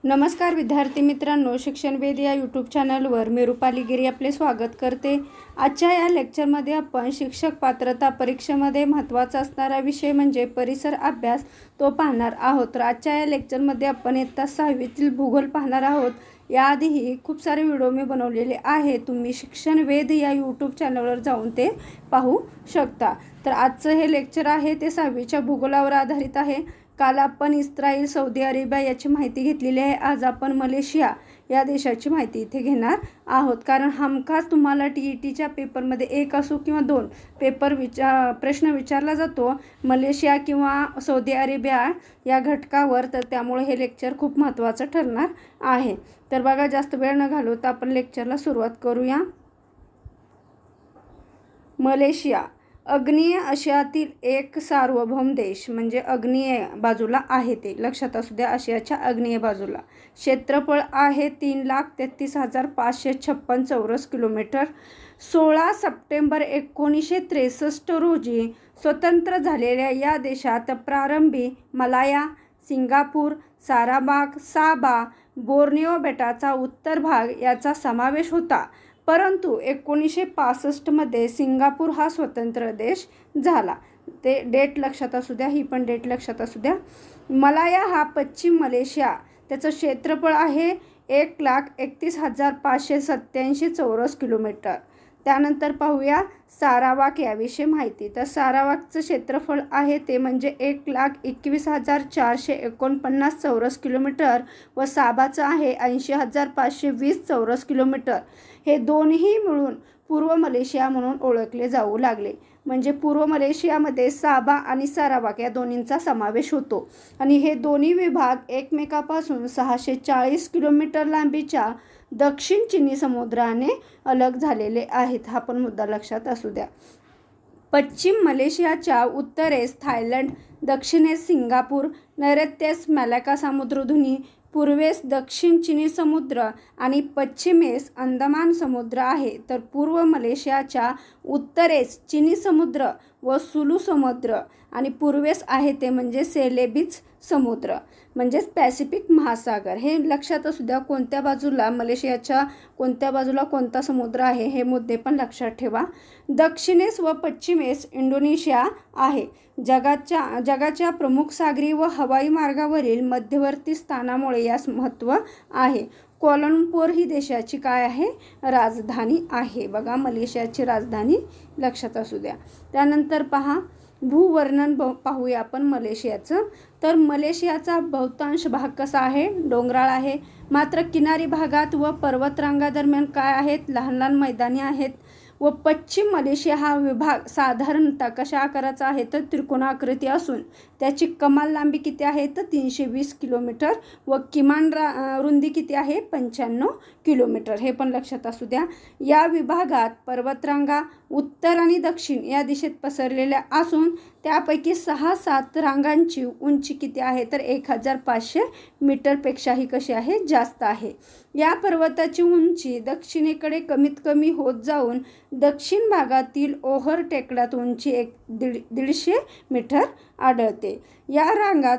नमस्कार विद्यार्थी मित्रांनो, शिक्षण वेद या यूट्यूब चॅनलवर मी रुपाली गिरी आपले स्वागत करते। आजच्या या लेक्चरमध्ये आपण शिक्षक पात्रता परीक्षेमध्ये महत्त्वाचा असणारा विषय म्हणजे परिसर अभ्यास तो पाहणार आहोत। तर आजच्या या लेक्चरमध्ये आपण इयत्ता 6वीतील भूगोल पाहणार आहोत। याआधीही खूप सारे व्हिडिओ मी बनवलेले आहे, तुम्ही शिक्षण वेद या यूट्यूब चॅनलवर जाऊन ते पाहू शकता। तर आजचं हे लेक्चर आहे ते 6वीच्या भूगोलावर आधारित आहे। काल आपण इस्राईल, सौदी अरेबिया याची माहिती घेतलेली आहे। आज आपण मलेशिया या देशाची माहिती इथे घेणार आहोत, कारण हमखास तुम्हाला TETच्या पेपरमध्ये एक असो किंवा दोन प्रश्न विचारला जातो मलेशिया किंवा सौदी अरेबिया या घटकावर, तर त्यामुळे हे लेक्चर खूप महत्त्वाचं ठरणार आहे। तर बघा, जास्त वेळ न घालवता आपण लेक्चरला सुरुवात करूया। मलेशिया आग्नेय आशियातील एक सार्वभौम देश, म्हणजे आग्नेय बाजूला आहे, ते लक्षात असू द्या, आशियाच्या आग्नेय बाजूला। क्षेत्रफळ आहे 3,33,556 चौरस किलोमीटर। 16 सप्टेंबर 1963 रोजी स्वतंत्र झालेल्या या देशात प्रारंभी मलाया, सिंगापूर, सारावाक, साबा, बोर्निओ बेटाचा उत्तर भाग याचा समावेश होता, परंतु 1965 मध्ये सिंगापूर हा स्वतंत्र देश झाला। ते डेट लक्षात असू द्या, ही पण डेट लक्षात असू द्या। मलाया हा पश्चिम मलेशिया, त्याचं क्षेत्रफळ आहे 1,31,587 चौरस किलोमीटर। त्यानंतर पाहूया सारावाक याविषयी माहिती। तर सारावाकचं क्षेत्रफळ आहे ते म्हणजे 1,21,449 चौरस किलोमीटर व साबाचं आहे 80,520 चौरस किलोमीटर। हे दोन्ही मिळून पूर्व मलेशिया म्हणून ओळखले जाऊ लागले, म्हणजे पूर्व मलेशियामध्ये साबा आणि सारावाक या दोन्हींचा समावेश होतो आणि हे दोन्ही विभाग एकमेकापासून 640 किलोमीटर लांबीच्या दक्षिण चिनी समुद्राने अलग झालेले आहेत, हा पण मुद्दा लक्षात असू द्या। पश्चिम मलेशियाच्या उत्तरेस थायलंड, दक्षिणेस सिंगापूर, नैऋत्येस मलाक्का समुद्रधुनी, पूर्वेस दक्षिण चिनी समुद्र आणि पश्चिमेस अंदमान समुद्र आहे। तर पूर्व मलेशियाच्या उत्तरेस चिनी समुद्र व सुलू समुद्र आणि पूर्वेस आहे ते म्हणजे सेलेबीज समुद्र, म्हणजेच पॅसिफिक महासागर। हे लक्षात असू द्या, कोणत्या बाजूला मलेशियाच्या कोणत्या बाजूला कोणता समुद्र आहे हे मुद्दे पण लक्षात ठेवा। दक्षिणेस व पश्चिमेस इंडोनेशिया आहे। जगाच्या प्रमुख सागरी व हवाई मार्गावरील मध्यवर्ती स्थानामुळे यास महत्त्व आहे। कोलंबोर ही देशाची काय आहे, राजधानी आहे। बघा, मलेशियाची राजधानी लक्षात असू द्या। त्यानंतर पहा, भूवर्णन पाहूया आपण मलेशियाचं। तर मलेशियाचा बहुतांश भाग कसा आहे, डोंगराळ आहे, मात्र किनारी भागात व पर्वतरांगादरम्यान काय आहेत, लहान लहान मैदाने आहेत। व पश्चिम मलेशिया हा विभाग साधारणतः कशा आकाराचा आहे, तर त्रिकोणाकृती असून त्याची कमाल लांबी किती आहे, तर 320 किलोमीटर व किमान रुंदी किती आहे, 95 किलोमीटर। हे पण लक्षात असू द्या। या विभागात पर्वतरांगा उत्तर आणि दक्षिण या दिशेत पसरलेल्या असून त्यापैकी 6-7 रांगांची उंची किती आहे, तर 1,500 मीटरपेक्षाही कशी आहे, जास्त आहे। या पर्वताची उंची दक्षिणेकडे कमीत कमी होत जाऊन दक्षिण भागातील ओहर टेकडात उंची 150 मीटर आढळते। या रांगात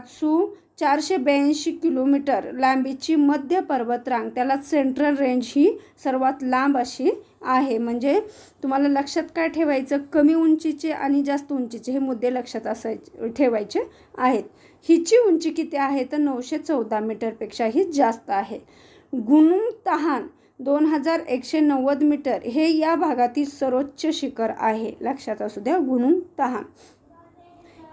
482 किलोमीटर लांबीची मध्य पर्वतरांग, त्याला सेंट्रल रेंज, ही सर्वात लांब अशी आहे। म्हणजे तुम्हाला लक्षात काय ठेवायचं, कमी उंचीचे आणि जास्त उंचीचे हे मुद्दे लक्षात ठेवायचे आहेत। हिची उंची किती आहे, तर 914 मीटरपेक्षाही जास्त आहे। गुनुंग तहान 2190 मीटर हे या भागातील सर्वोच्च शिखर आहे, लक्षात असू द्या, गुनुंग तहान।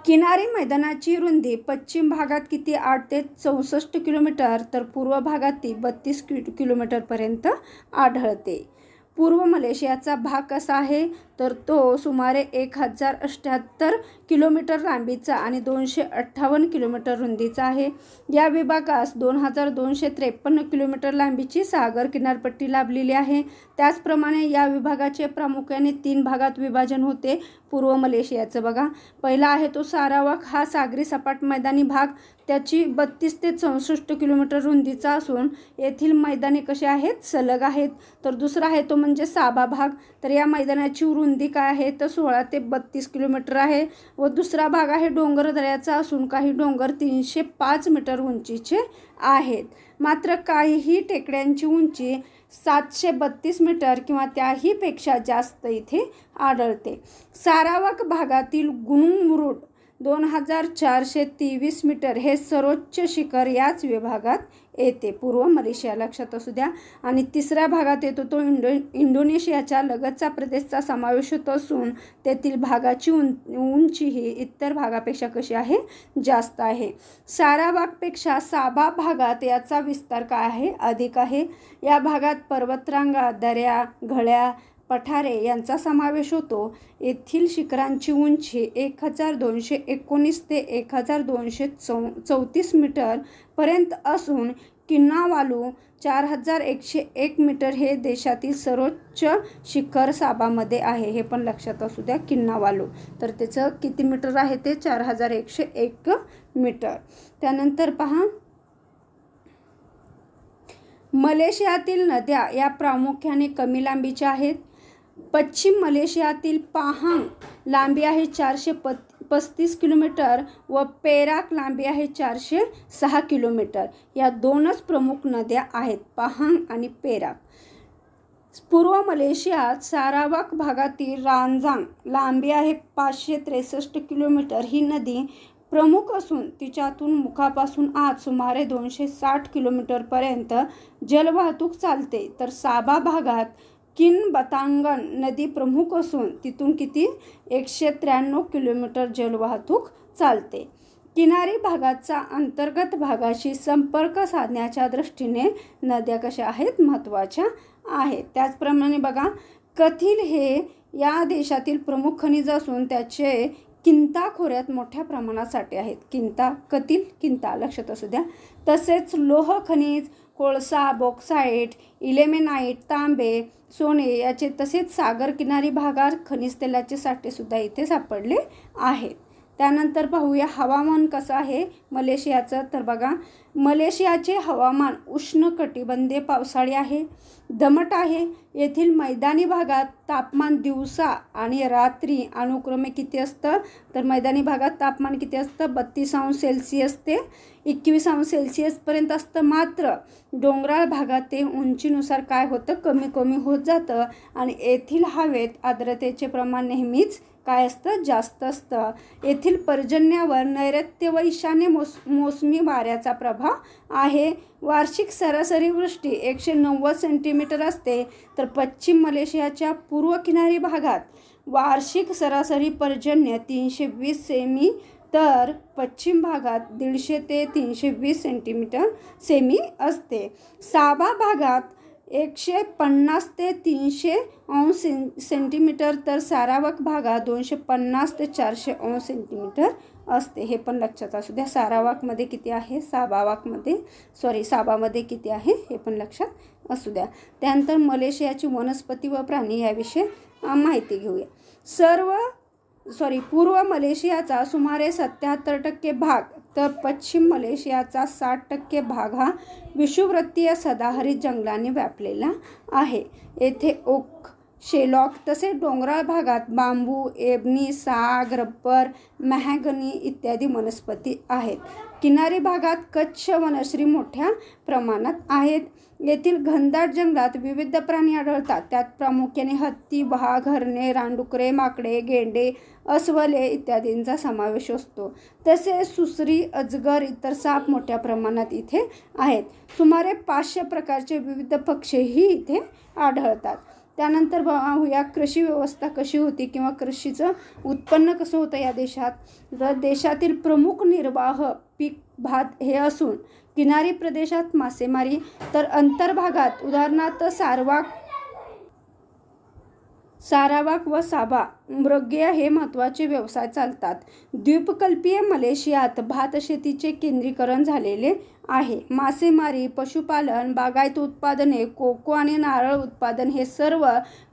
किनारी मैदानाची रुंदी पश्चिम भागात किती 8 ते 64 किलोमीटर, तर पूर्व भागात ती 32 किलोमीटरपर्यंत आढळते। पूर्व मलेशियाचा भाग कसा आहे, तर तो सुमारे 1078 किलोमीटर लांबीचा आणि 258 किलोमीटर रुंदीचा आहे। या विभागास 2253 किलोमीटर लांबीची सागर किनारपट्टी लाभलेली आहे। त्याचप्रमाणे या विभागाचे प्रामुख्याने 3 भागात विभाजन होते पूर्व मलेशियाचं। बघा, पहिला आहे तो सारावाक, हा सागरी सपाट मैदानी भाग, त्याची 32 ते 64 किलोमीटर रुंदीचा असून येथील मैदाने कसे आहेत, सलग आहेत. तर दुसरा आहे तो म्हणजे साबा भाग. तर या मैदानाची रुंदी काय आहे, तर 16 ते 32 किलोमीटर आहे. व दुसरा भाग आहे डोंगरदऱ्याचा असून काही डोंगर 305 मीटर उंचीचे आहेत. मात्र काहीही टेकड्यांची उंची 732 मीटर किंवा त्याहीपेक्षा जास्त इथे आढळते. सारावाक भागातील गुनुंग 2423 मीटर हे सर्वोच्च शिखर याच विभागात येते, पूर्व मलेशिया, लक्षात असू द्या. आणि तिसऱ्या भागात येतो तो इंडोनेशियाच्या लगतचा प्रदेशचा समावेश होत असून तेथील भागाची उंची ही इतर भागापेक्षा कशी आहे, जास्त आहे. सारावाकपेक्षा साबा भागात याचा विस्तार काय आहे, अधिक आहे. या भागात पर्वतरांगा, दऱ्या, घळ्या, पठारे यांचा समावेश होतो. येथील शिखरांची उंची 1219 ते 1234 मीटर पर्यंत असून किन्नावालू 4101 मीटर हे देशातील सर्वोच्च शिखर साबामध्ये आहे. हे पण लक्षात असू द्या, किन्नावालू. तर त्याचं किती मीटर आहे, ते 4101 मीटर. त्यानंतर पहा, मलेशियातील नद्या या प्रामुख्याने कमी लांबीच्या आहेत. पश्चिम मलेशियातील पाहांग लांबी आहे 435 किलोमीटर व पेराक लांबी आहे 406 किलोमीटर. या दोनच प्रमुख नद्या आहेत, पाहांग आणि पेराक. पूर्व मलेशियात सारावाक भागातील रांजांग लांबी आहे 563 किलोमीटर. ही नदी प्रमुख असून तिच्यातून मुखापासून आत सुमारे 260 किलोमीटरपर्यंत जलवाहतूक चालते. तर साबा भागात किनबतांगन नदी प्रमुख असून तिथून किती 193 किलोमीटर जलवाहतूक चालते. किनारी भागाचा अंतर्गत भागाशी संपर्क साधण्याच्या दृष्टीने नद्या कशा आहेत, महत्त्वाच्या आहेत. त्याचप्रमाणे बघा, कथिल हे या देशातील प्रमुख खनिज असून त्याचे किंता खोऱ्यात मोठ्या प्रमाणात साठे आहेत. किंता, कथिल, किंता लक्षात असू द्या. तसेच लोह खनिज, कोळसा, बॉक्साईट, इलेमेनाईट, तांबे, सोने याचे तसेच सागर किनारी भागात खनिज तेलाचे साठे सुद्धा इथे सापडले आहेत. त्यानंतर पाहूया हवामान कसं आहे मलेशियाचं. तर बघा, मलेशियाचे हवामान उष्णकटिबंधीय पावसाळी आहे, दमट आहे. येथील मैदानी भागात तापमान दिवसा आणि रात्री अनुक्रमे किती असतं, तर मैदानी भागात तापमान किती असतं, 32 अंश सेल्सिअस ते 21 अंश सेल्सिअसपर्यंत असतं. मात्र डोंगराळ भागात ते उंचीनुसार काय होतं, कमी कमी होत जातं. आणि येथील हवेत आर्द्रतेचे प्रमाण नेहमीच काय असतं, जास्त असतं. येथील पर्जन्यावर नैऋत्य व ईशान्य मोसमी वाऱ्याचा प्रभाव आहे. वार्षिक सरासरी वृष्टी 190 सेंटीमीटर असते. तर पश्चिम मलेशियाच्या पूर्व किनारी भागात वार्षिक सरासरी पर्जन्य 320 सेमी, तर पश्चिम भागात 150 ते 320 सेमी असते. साबा भागात 150 ते 300 अंश सेंटीमीटर, तर सारावाक भागात 250 ते 400 अंश सेंटीमीटर असते. हे पण लक्षात असू द्या. सारावाकमध्ये किती आहे, साबामध्ये किती आहे हे पण लक्षात असू द्या. त्यानंतर मलेशियाची वनस्पती व प्राणी याविषयी माहिती घेऊया. पूर्व मलेशियाचा सुमारे 77% भाग, तर पश्चिम मलेशियाचा 60% भाग हा विषुववृत्तीय सदाहरित जंगलाने व्यापलेला आहे. येथे ओक, शेलॉक तसेच डोंगराळ भागात बांबू, एबनी, साग, रबर, मेहगनी इत्यादी वनस्पती आहेत. किनारी भागात कच्छ वनश्री मोठ्या प्रमाणात आहेत. येथील घनदाट जंगलात विविध प्राणी आढळतात. त्यात प्रामुख्याने हत्ती, वाघ, हरणे, रानडुकरे, माकडे, गेंडे, अस्वले इत्यादींचा समावेश असतो. तसेच सुसरी, अजगर, इतर साप मोठ्या प्रमाणात इथे आहेत. सुमारे 500 प्रकारचे विविध पक्षीही इथे आढळतात. त्यानंतर पाहूया कृषी व्यवस्था कशी होती किंवा कृषीचं उत्पन्न कसं होतं या देशात. तर देशातील प्रमुख निर्वाह पीक भात हे असून किनारी प्रदेशात मासेमारी, तर अंतर्भागात उदाहरणार्थ सारावाक व साबा, मृगय हे महत्त्वाचे व्यवसाय चालतात. द्वीपकल्पीय मलेशियात भात शेतीचे केंद्रीकरण झालेले आहे. मासेमारी, पशुपालन, बागायत उत्पादने, कोको आणि नारळ उत्पादन हे सर्व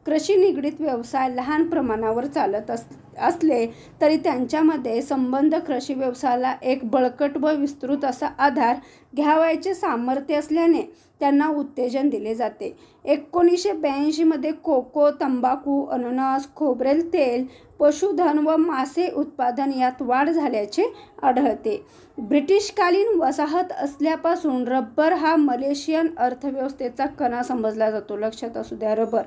कृषी निगडीत व्यवसाय लहान प्रमाणावर चालत असले तरी त्यांच्यामध्ये संबंध कृषी व्यवसायाला एक बळकट व विस्तृत असा आधार घ्यावयाचे सामर्थ्य असल्याने त्यांना उत्तेजन दिले जाते. 1982 कोको, तंबाखू, अननस, खोबरेल तेल, पशुधन व मासे उत्पादन यात वाढ झाल्याचे आढळते. ब्रिटिशकालीन वसाहत असल्यापासून रबर हा मलेशियन अर्थव्यवस्थेचा कणा समजला जातो. लक्षात असू द्या रबर.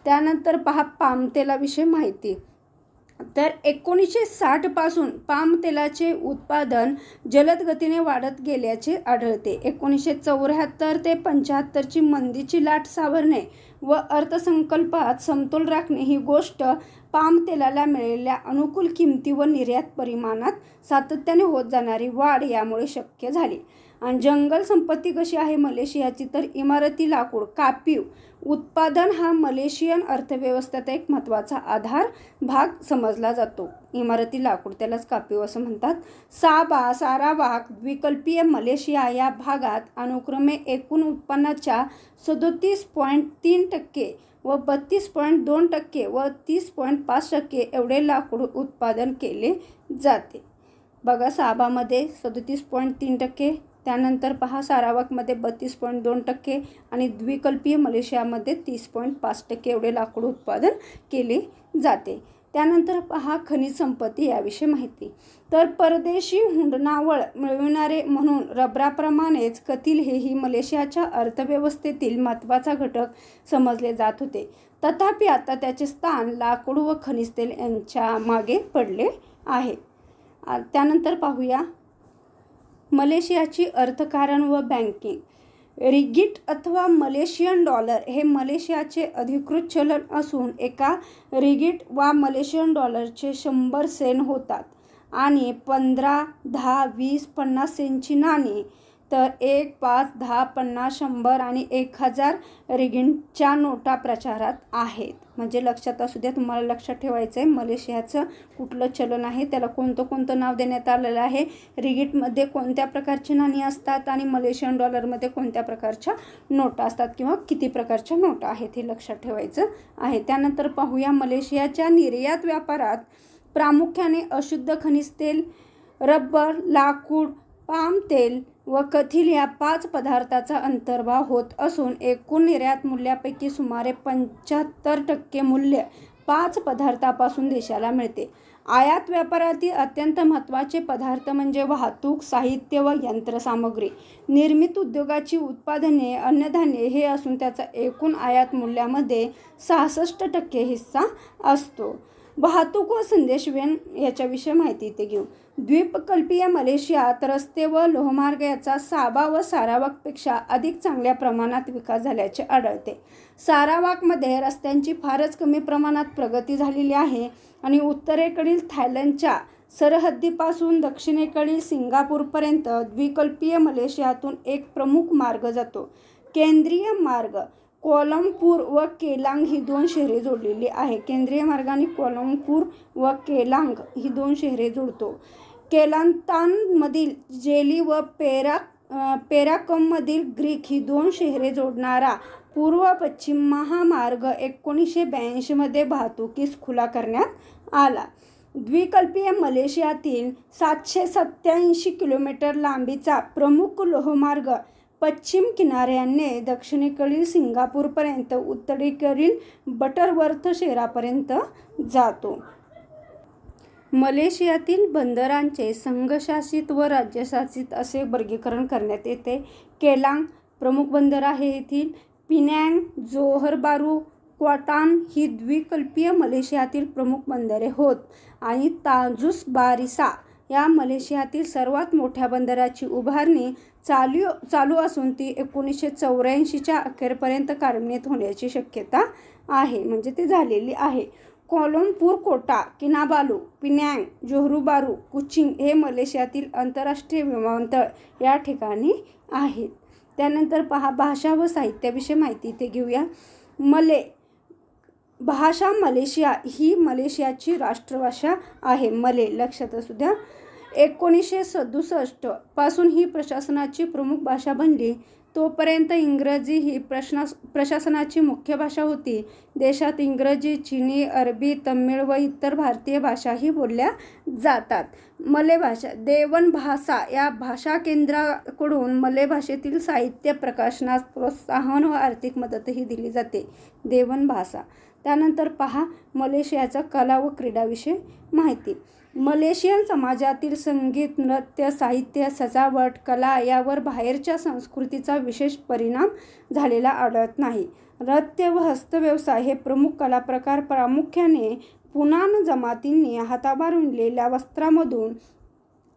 त्यानंतर पहा पाम तेलाविषयी माहिती. तर 1960 पासून पाम तेलाचे उत्पादन जलद गतीने वाढत गेल्याचे आढळते. 1974 ते 75 मंदीची लाट सावरणे व अर्थसंकल्पात समतोल राखणे ही गोष्ट पाम तेलाला मिळालेल्या अनुकूल किमती व निर्यात परिमाणात सातत्याने होत जाणारी वाढ यामुळे शक्य झाली. आणि जंगल संपत्ती कशी आहे मलेशियाची, तर इमारती लाकूड कापीव उत्पादन हा मलेशियन अर्थव्यवस्थेचा एक महत्त्वाचा आधार भाग समजला जातो. इमारती लाकूड त्यालाच कापीव असं म्हणतात. साबा, सारावाक, द्वीपकल्पीय मलेशिया या भागात अनुक्रमे एकूण उत्पन्नाच्या 37.3% व 32.2% व 30.5% एवढे लाकूड उत्पादन केले जाते. बघा साबामध्ये 37.3%, त्यानंतर पहा सारावाकमध्ये 32.2% आणि द्वीपकल्पीय मलेशियामध्ये 30.5% एवढे लाकूड उत्पादन केले जाते. त्यानंतर पहा खनिज संपत्ती याविषयी माहिती. तर परदेशी हुंडणावळ मिळविणारे म्हणून रबराप्रमाणेच कथील हेही मलेशियाच्या अर्थव्यवस्थेतील महत्त्वाचा घटक समजले जात होते. तथापि आता त्याचे स्थान लाकूड व खनिज तेल यांच्या मागे पडले आहे. त्यानंतर पाहूया मलेशियाची अर्थकारण व बँकिंग. रिगिट अथवा मलेशियन डॉलर हे मलेशियाचे अधिकृत चलन असून एका रिगिट वा मलेशियन डॉलरचे 100 सेंट होतात आणि 15, 10, 20, 50 सेंटची नाणी, तर 1, 5, 10, 50, 100 आणि 1000 रिगिटच्या नोटा प्रचारात आहेत. म्हणजे लक्षात असू द्या, तुम्हाला लक्षात ठेवायचं आहे मलेशियाचं कुठलं चलन आहे, त्याला कोणतं नाव देण्यात आलेलं आहे, रिगिटमध्ये कोणत्या प्रकारची नाणी असतात आणि मलेशियन डॉलरमध्ये कोणत्या प्रकारच्या नोटा असतात किंवा किती प्रकारच्या नोटा आहेत हे लक्षात ठेवायचं आहे. त्यानंतर पाहूया मलेशियाच्या निर्यात व्यापारात प्रामुख्याने अशुद्ध खनिज तेल, रबर, लाकूड, पाम तेल व कथील या 5 पदार्थाचा अंतर्भाव होत असून एकूण निर्यात मूल्यापैकी सुमारे 75% मूल्य 5 पदार्थापासून देशाला मिळते. आयात व्यापारातील अत्यंत महत्त्वाचे पदार्थ म्हणजे वाहतूक, साहित्य व यंत्रसामग्री, निर्मित उद्योगाची उत्पादने, अन्नधान्य हे असून त्याचा एकूण आयात मूल्यामध्ये 66% हिस्सा असतो. वाहतूक व संदेशवहन याच्याविषयी माहिती इथे घेऊ. द्वीपकल्पीय मलेशियात रस्ते व लोहमार्ग याचा साबा व सारावाकपेक्षा अधिक चांगल्या प्रमाणात विकास झाल्याचे आढळते. सारावाकमध्ये रस्त्यांची फारच कमी प्रमाणात प्रगती झालेली आहे आणि उत्तरेकडील थायलंडच्या सरहद्दीपासून दक्षिणेकडील सिंगापूरपर्यंत द्वीपकल्पीय मलेशियातून एक प्रमुख मार्ग जातो. केंद्रीय मार्ग कोलंबपूर व केलांग ही 2 शहरे जोडलेली आहे. केंद्रीय मार्गाने कोलंबपूर व केलांग ही 2 शहरे जोडतो. केलांतानमधील जेली व पेराकममधील ग्रीक ही 2 शहरे जोडणारा पूर्व-पश्चिम महामार्ग 1982 मध्ये वाहतुकीस खुला करण्यात आला. द्वीपकल्पीय मलेशियातील 787 किलोमीटर लांबीचा प्रमुख लोहमार्ग पश्चिम किनाऱ्याने दक्षिणेकडील सिंगापूरपर्यंत उत्तरेकडील बटरवर्थ शहरापर्यंत जातो. मलेशियातील बंदरांचे संघशासित व राज्यशासित असे वर्गीकरण करण्यात येते. केलांग प्रमुख बंदर आहे येथील. पिनँग, जोहर बारू, क्वाटान ही द्वीपकल्पीय मलेशियातील प्रमुख बंदरे होत आणि तांजुस बारिसा या मलेशियातील सर्वात मोठ्या बंदराची उभारणी चालू असून ती 1984च्या अखेरपर्यंत कार्यान्वित होण्याची शक्यता आहे, म्हणजे ती झालेली आहे. कोलंबपूर, कोटा, किनाबालू, पिनँग, जोहर बारू, कुचिंग हे मलेशियातील आंतरराष्ट्रीय विमानतळ या ठिकाणी आहेत. त्यानंतर पहा भाषा व साहित्याविषयी माहिती इथे घेऊया. मले भाषा मलेशिया ही मलेशियाची राष्ट्रभाषा आहे. मले लक्षात असू द्या. 1967 पासून ही प्रशासनाची प्रमुख भाषा बनली. तोपर्यंत इंग्रजी ही प्रशासनाची मुख्य भाषा होती. देशात इंग्रजी, चिनी, अरबी, तमिळ व इतर भारतीय भाषाही बोलल्या जातात. मले भाषा. देवन भाषा या भाषा केंद्राकडून मले भाषेतील साहित्य प्रकाशनास प्रोत्साहन व आर्थिक मदतही दिली जाते. देवन भाषा. त्यानंतर पहा मलेशियाचा कला व क्रीडाविषयी माहिती. मलेशियन समाजातील संगीत, नृत्य, साहित्य, सजावट, कला यावर बाहेरच्या संस्कृतीचा विशेष परिणाम झालेला आढळत नाही. नृत्य व हस्तव्यवसाय हे प्रमुख कलाप्रकार प्रामुख्याने पुनान जमातींनी हातावर विणलेल्या वस्त्रामधून,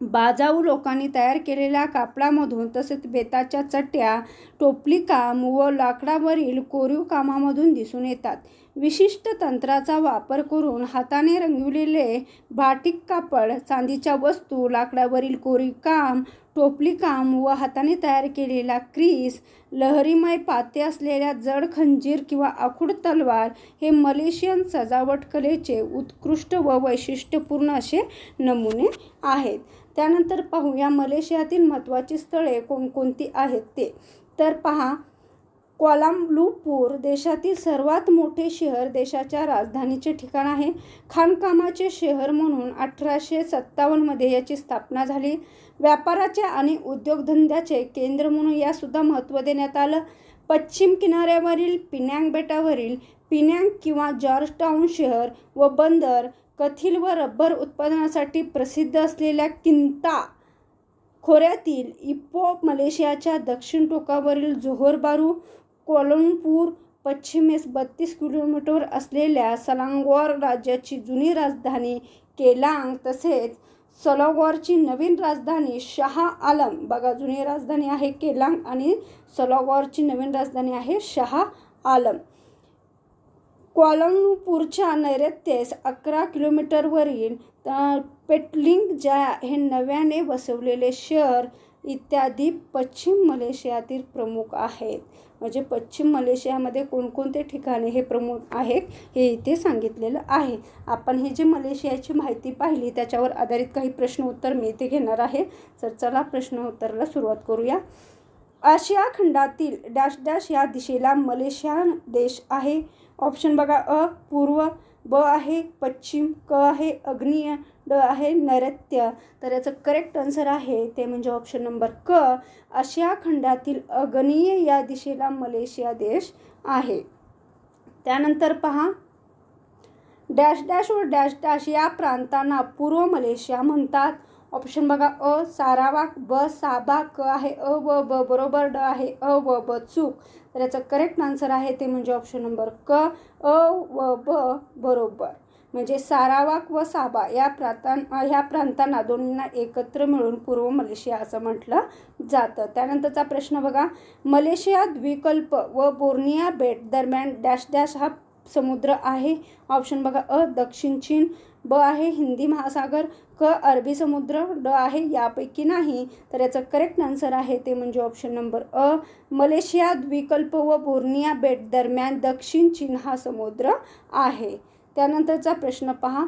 बाजाऊ लोकांनी तयार केलेल्या कापडामधून तसेच बेताच्या चट्या, टोपलीकाम व लाकडावरील कोरीव कामामधून दिसून येतात. विशिष्ट तंत्राचा वापर करून हाताने रंगविलेले बाटिक कापड, चांदीच्या वस्तू, लाकडावरील कोरीवकाम, टोपलीकाम व हाताने तयार केलेला क्रीस, लहरीमय पाते असलेल्या जड खंजीर किंवा आखूड तलवार हे मलेशियन सजावट कलेचे उत्कृष्ट व वैशिष्ट्यपूर्ण असे नमुने आहेत. त्यानंतर पाहूया मलेशियातील महत्त्वाची स्थळे कोणकोणती आहेत ते. तर पहा, क्वालालंपूर देशातील सर्वात मोठे शहर, देशाच्या राजधानीचे ठिकाण आहे. खाणकामाचे शहर म्हणून 1857 मध्ये याची स्थापना झाली. व्यापाराचे आणि उद्योगधंद्याचे केंद्र म्हणून यासुद्धा महत्त्व देण्यात आलं. पश्चिम किनाऱ्यावरील पिनँग बेटावरील पिनँग किंवा जॉर्जटाउन शहर व बंदर, कथील व रबर उत्पादनासाठी प्रसिद्ध असलेल्या किंता खोऱ्यातील इपो, मलेशियाच्या दक्षिण टोकावरील जोहोर बारू, क्वालालंपूर, पश्चिमेस 32 किलोमीटरवर असलेल्या सलांगॉर राज्याची जुनी राजधानी केलांग, तसेच सलांगॉरची नवीन राजधानी शाह आलम. बघा, जुनी राजधानी आहे केलांग आणि सलांगॉरची नवीन राजधानी आहे शाह आलम. क्वालालंपूरच्या नैऋत्येस 11 किलोमीटरवरील पेटलिंग जाया हे नव्याने वसवलेले शहर इत्यादी पश्चिम मलेशियातील प्रमुख आहेत. म्हणजे पश्चिम मलेशियामध्ये कोणकोणते ठिकाणे हे प्रमुख आहेत हे इथे सांगितलेलं आहे. आपण ही जी मलेशियाची माहिती पाहिली त्याच्यावर आधारित काही प्रश्न उत्तर मी इथे घेणार आहे. तर चला प्रश्न उत्तराला सुरुवात करूया. आशिया खंडातील डॅश डॅश या दिशेला मलेशिया देश आहे. ऑप्शन बघा, अ पूर्व, ब आहे पश्चिम, क आहे आग्नेय, ड आहे नैऋत्य. तर याचं करेक्ट आन्सर आहे ते म्हणजे ऑप्शन नंबर क, आशिया खंडातील आग्नेय या दिशेला मलेशिया देश आहे. त्यानंतर पहा, डॅश डॅश व डॅश डॅश या प्रांतांना पूर्व मलेशिया म्हणतात. ऑप्शन बघा, अ सारावाक, ब साबा, क आहे अ व ब बरोबर, ड आहे अ व ब चूक. तर याचं करेक्ट आन्सर आहे ते म्हणजे ऑप्शन नंबर क, अ व ब बरोबर. म्हणजे सारावाक व साबा या प्रांतांना दोन्हींना एकत्र मिळून पूर्व मलेशिया असं म्हटलं जातं. त्यानंतरचा प्रश्न बघा, मलेशिया द्वीपकल्प व बोर्निया बेट दरम्यान डॅश डॅश हा समुद्र आहे. ऑप्शन बघा, अ दक्षिण चीन, ब आहे हिंदी महासागर, क अरबी समुद्र, ड आहे यापैकी नाही. तर याचं करेक्ट आन्सर आहे ते म्हणजे ऑप्शन नंबर अ, मलेशिया द्वीपकल्प व बोर्निया बेट दरम्यान दक्षिण चीन हा समुद्र आहे. त्यानंतरचा प्रश्न पहा,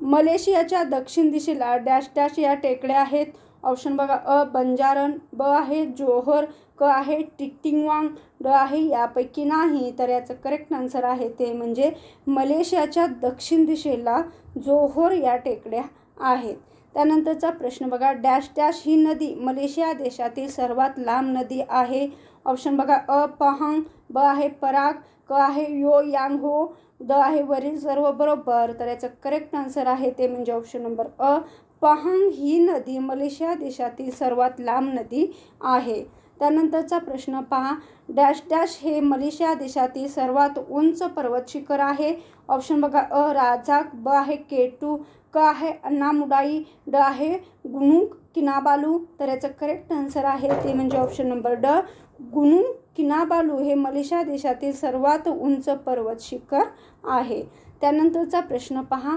मलेशियाच्या दक्षिण दिशेला डॅश डॅश या टेकड्या आहेत. ऑप्शन बघा, अ बंजारन, ब आहे जोहोर, क आहे टिक्टिंगवांग, ड आहे यापैकी नाही. तर याचं करेक्ट आन्सर आहे ते म्हणजे मलेशियाच्या दक्षिण दिशेला जोहोर या टेकड्या आहेत. त्यानंतरचा प्रश्न बघा, डॅश डॅश ही नदी मलेशिया देशातील सर्वात लांब नदी आहे. ऑप्शन बघा, अ पहांग, ब आहे पराग, क आहे यो यांग हो, ड आहे वरील सर्व बरोबर. तर याचं करेक्ट आन्सर आहे ते म्हणजे ऑप्शन नंबर अ, पहांग ही नदी मलेशिया देशातील सर्वात लांब नदी आहे. त्यानंतरचा प्रश्न पहा, डॅश डॅश हे मलेशिया देशातील सर्वात उंच पर्वत शिखर आहे. ऑप्शन बघा, अ राजाक, ब आहे केटू, क आहे अन्नामुडाई, ड आहे गुनुंग किनाबालू. तर याचं करेक्ट आन्सर आहे ते म्हणजे ऑप्शन नंबर ड, गुनुंग किनाबालू हे मलेशिया देशातील सर्वात उंच पर्वत शिखर आहे. त्यानंतरचा प्रश्न पहा,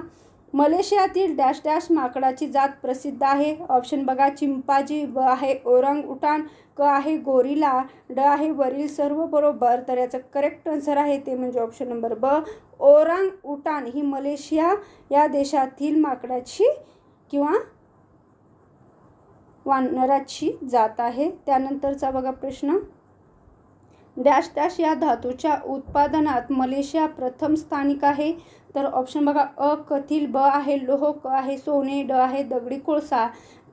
मलेशियातील डॅश डॅश माकडाची जात प्रसिद्ध आहे. ऑप्शन बघा, चिंपाजी, ब आहे ओरांग उटान, क आहे गोरिला, ड आहे वरील सर्व बरोबर. तर याचं करेक्ट आन्सर आहे ते म्हणजे ऑप्शन नंबर ब, ओरांग उटान ही मलेशिया या देशातील माकडाची किंवा वानराची जात आहे. त्यानंतरचा बघा प्रश्न, डॅश डॅश या धातूच्या उत्पादनात मलेशिया प्रथम स्थानिक आहे. तर ऑप्शन बघा, अ कथील, ब आहे लोह, क आहे सोने, ड आहे दगडी कोळसा.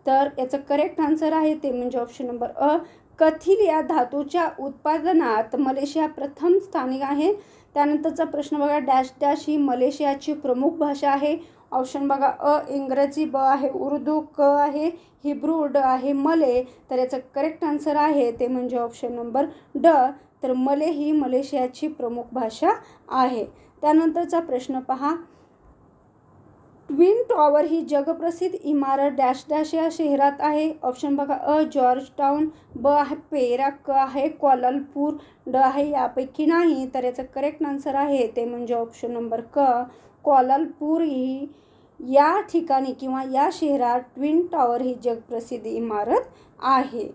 तर याचं करेक्ट आन्सर आहे ते म्हणजे ऑप्शन नंबर अ, कथील या धातूच्या उत्पादनात मलेशिया प्रथम स्थानिक आहे. त्यानंतरचा प्रश्न बघा, डॅश डॅश ही मलेशियाची प्रमुख भाषा आहे. ऑप्शन बघा, अ इंग्रजी, ब आहे उर्दू, क आहे हिब्रू, ड आहे मले. तर याचं करेक्ट आन्सर आहे ते म्हणजे ऑप्शन नंबर ड. तर मले ही मलेशियाची प्रमुख भाषा आहे. त्यानंतरचा प्रश्न पहा, ट्विन टॉवर ही जगप्रसिद्ध इमारत डॅश डॅश या शहरात आहे. ऑप्शन बघा, अ जॉर्ज टाउन, ब आहे पेरा, क आहे क्वालालंपूर, ड आहे यापैकी नाही. तर याचं करेक्ट आन्सर आहे ते म्हणजे ऑप्शन नंबर क, क्वालालंपूर ही या ठिकाणी किंवा या शहरात ट्विन टॉवर ही जगप्रसिद्ध इमारत आहे.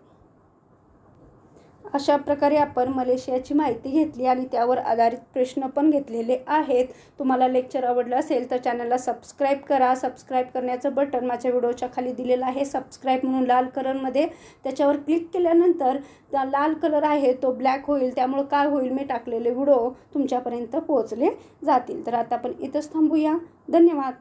अशा प्रकारे आपण मलेशियाची माहिती घेतली आणि त्यावर आधारित प्रश्न पण घेतलेले आहेत. तुम्हाला लेक्चर आवडलं असेल तर चॅनलला सबस्क्राईब करा. सबस्क्राईब करण्याचं बटन माझ्या व्हिडिओच्या खाली दिलेलं आहे, सबस्क्राईब म्हणून लाल कलरमध्ये. त्याच्यावर क्लिक केल्यानंतर त्या लाल कलर आहे तो ब्लॅक होईल. त्यामुळे काय होईल, मी टाकलेले व्हिडिओ तुमच्यापर्यंत पोहोचले जातील. तर आता आपण इथंच थांबूया. धन्यवाद.